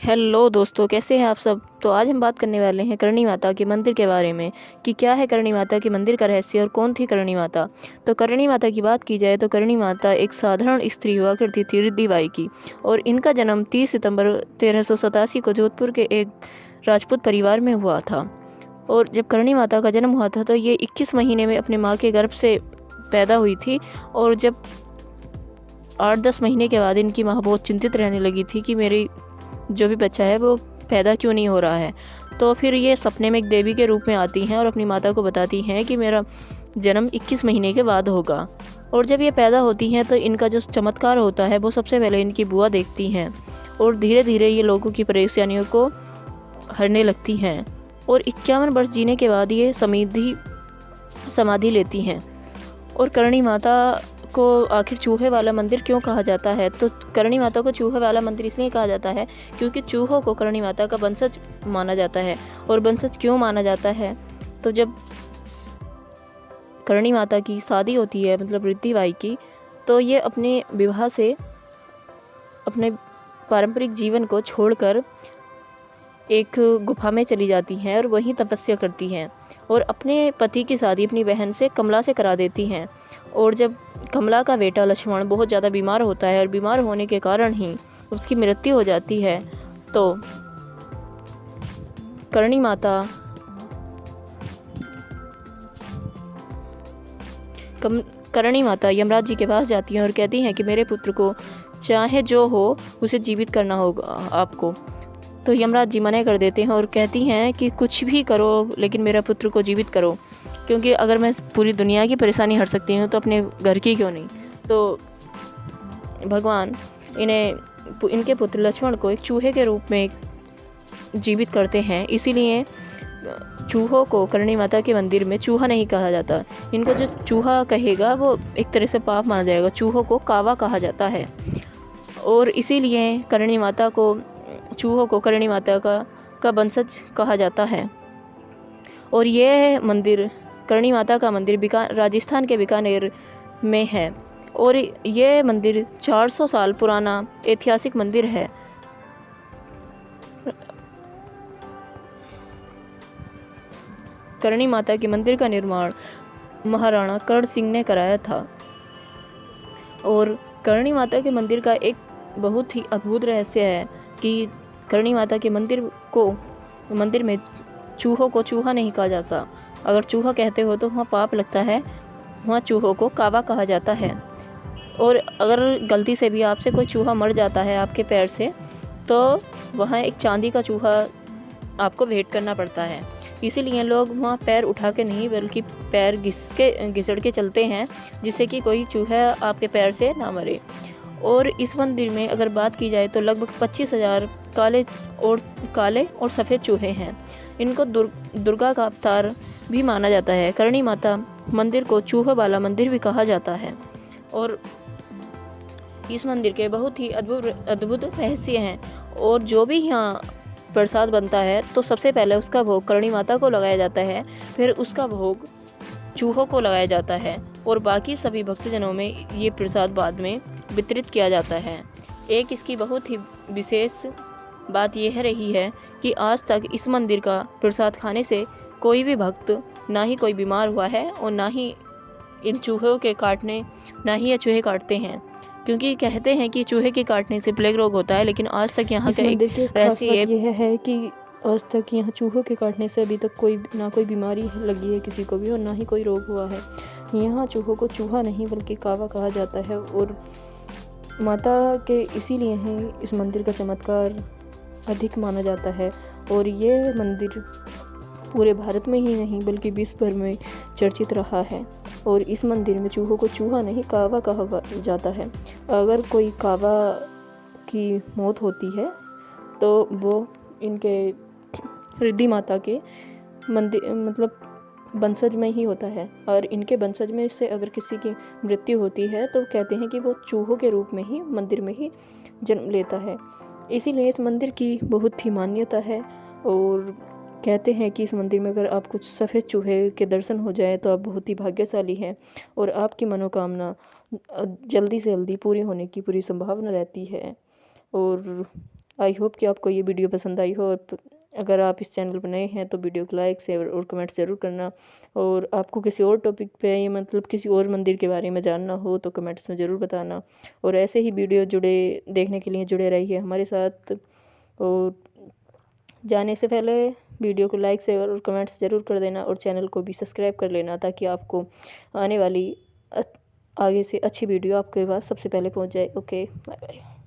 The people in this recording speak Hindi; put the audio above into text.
हेलो दोस्तों, कैसे हैं आप सब। तो आज हम बात करने वाले हैं करणी माता के मंदिर के बारे में कि क्या है करणी माता के मंदिर का रहस्य और कौन थी करणी माता। तो करणी माता की बात की जाए तो करणी माता एक साधारण स्त्री हुआ करती थी रिद्धि बाई की, और इनका जन्म 30 सितंबर 1387 को जोधपुर के एक राजपूत परिवार में हुआ था। और जब करणी माता का जन्म हुआ था तो ये 21 महीने में अपने माँ के गर्भ से पैदा हुई थी। और जब 8-10 महीने के बाद इनकी माँ बहुत चिंतित रहने लगी थी कि मेरी जो भी बच्चा है वो पैदा क्यों नहीं हो रहा है। तो फिर ये सपने में एक देवी के रूप में आती हैं और अपनी माता को बताती हैं कि मेरा जन्म 21 महीने के बाद होगा। और जब ये पैदा होती हैं तो इनका जो चमत्कार होता है वो सबसे पहले इनकी बुआ देखती हैं, और धीरे धीरे ये लोगों की परेशानियों को हरने लगती हैं। और 51 वर्ष जीने के बाद ये समाधि लेती हैं। और करणी माता को आखिर चूहे वाला मंदिर क्यों कहा जाता है, तो करणी माता को चूहे वाला मंदिर इसलिए कहा जाता है क्योंकि चूहों को करणी माता का वंशज माना जाता है। और वंशज क्यों माना जाता है, तो जब करणी माता की शादी होती है, मतलब रिद्धि बाई की, तो ये अपने विवाह से अपने पारंपरिक जीवन को छोड़कर एक गुफा में चली जाती हैं और वहीं तपस्या करती हैं, और अपने पति की शादी अपनी बहन से कमला से करा देती हैं। और जब कमला का बेटा लक्ष्मण बहुत ज़्यादा बीमार होता है और बीमार होने के कारण ही उसकी मृत्यु हो जाती है, तो करणी माता करणी माता यमराज जी के पास जाती हैं और कहती हैं कि मेरे पुत्र को चाहे जो हो उसे जीवित करना होगा आपको। तो यमराज जी मना कर देते हैं और कहती हैं कि कुछ भी करो लेकिन मेरा पुत्र को जीवित करो, क्योंकि अगर मैं पूरी दुनिया की परेशानी हर सकती हूँ तो अपने घर की क्यों नहीं। तो भगवान इनके पुत्र लक्ष्मण को एक चूहे के रूप में जीवित करते हैं। इसीलिए चूहों को करणी माता के मंदिर में चूहा नहीं कहा जाता। इनको जो चूहा कहेगा वो एक तरह से पाप माना जाएगा। चूहों को कावा कहा जाता है, और इसीलिए करणी माता को चूहों को करणी माता का वंशज कहा जाता है। और ये मंदिर करणी माता का मंदिर राजस्थान के बीकानेर में है, और ये मंदिर 400 साल पुराना ऐतिहासिक मंदिर है। करणी माता के मंदिर का निर्माण महाराणा कर्ण सिंह ने कराया था। और करणी माता के मंदिर का एक बहुत ही अद्भुत रहस्य है कि करणी माता के मंदिर में चूहों को चूहा नहीं कहा जाता। अगर चूहा कहते हो तो वहाँ पाप लगता है, वहाँ चूहों को कावा कहा जाता है। और अगर गलती से भी आपसे कोई चूहा मर जाता है आपके पैर से, तो वहाँ एक चांदी का चूहा आपको भेंट करना पड़ता है। इसीलिए लोग वहाँ पैर उठा के नहीं बल्कि पैर घिसड़ के चलते हैं, जिससे कि कोई चूहा आपके पैर से ना मरे। और इस मंदिर में अगर बात की जाए तो लगभग 25,000 काले और सफ़ेद चूहे हैं। इनको दुर्गा का अवतार भी माना जाता है। करणी माता मंदिर को चूहे वाला मंदिर भी कहा जाता है। और इस मंदिर के बहुत ही अद्भुत रहस्य हैं। और जो भी यहाँ प्रसाद बनता है तो सबसे पहले उसका भोग करणी माता को लगाया जाता है, फिर उसका भोग चूहों को लगाया जाता है, और बाकी सभी भक्तजनों में ये प्रसाद बाद में वितरित किया जाता है। एक इसकी बहुत ही विशेष बात यह रही है कि आज तक इस मंदिर का प्रसाद खाने से कोई भी भक्त ना ही कोई बीमार हुआ है, और ना ही ये चूहे काटते हैं, क्योंकि कहते हैं कि चूहे के काटने से प्लेग रोग होता है। लेकिन आज तक यहाँ का एक रहस्य यह है कि आज तक यहाँ चूहों के काटने से अभी तक कोई बीमारी लगी है किसी को भी, और ना ही कोई रोग हुआ है। यहाँ चूहों को चूहा नहीं बल्कि कावा कहा जाता है। और माता के इसीलिए हैं इस मंदिर का चमत्कार अधिक माना जाता है। और ये मंदिर पूरे भारत में ही नहीं बल्कि विश्व भर में चर्चित रहा है। और इस मंदिर में चूहों को चूहा नहीं कावा कहा जाता है। अगर कोई कावा की मौत होती है तो वो इनके रिद्धि माता के मंदिर मतलब वंशज में ही होता है। और इनके वंशज में से अगर किसी की मृत्यु होती है तो कहते हैं कि वो चूहों के रूप में ही मंदिर में ही जन्म लेता है। इसीलिए इस मंदिर की बहुत ही मान्यता है। और कहते हैं कि इस मंदिर में अगर आपको सफ़ेद चूहे के दर्शन हो जाए तो आप बहुत ही भाग्यशाली हैं, और आपकी मनोकामना जल्दी से जल्दी पूरी होने की पूरी संभावना रहती है। और आई होप कि आपको ये वीडियो पसंद आई हो। और अगर आप इस चैनल पर नए हैं तो वीडियो को लाइक शेयर और कमेंट ज़रूर करना। और आपको किसी और टॉपिक पे या मतलब किसी और मंदिर के बारे में जानना हो तो कमेंट्स में ज़रूर बताना। और ऐसे ही वीडियो देखने के लिए जुड़े रहिए हमारे साथ। और जाने से पहले वीडियो को लाइक शेयर और कमेंट्स ज़रूर कर देना और चैनल को भी सब्सक्राइब कर लेना, ताकि आपको आने वाली आगे से अच्छी वीडियो आपके पास सबसे पहले पहुंच जाए। Okay, bye bye.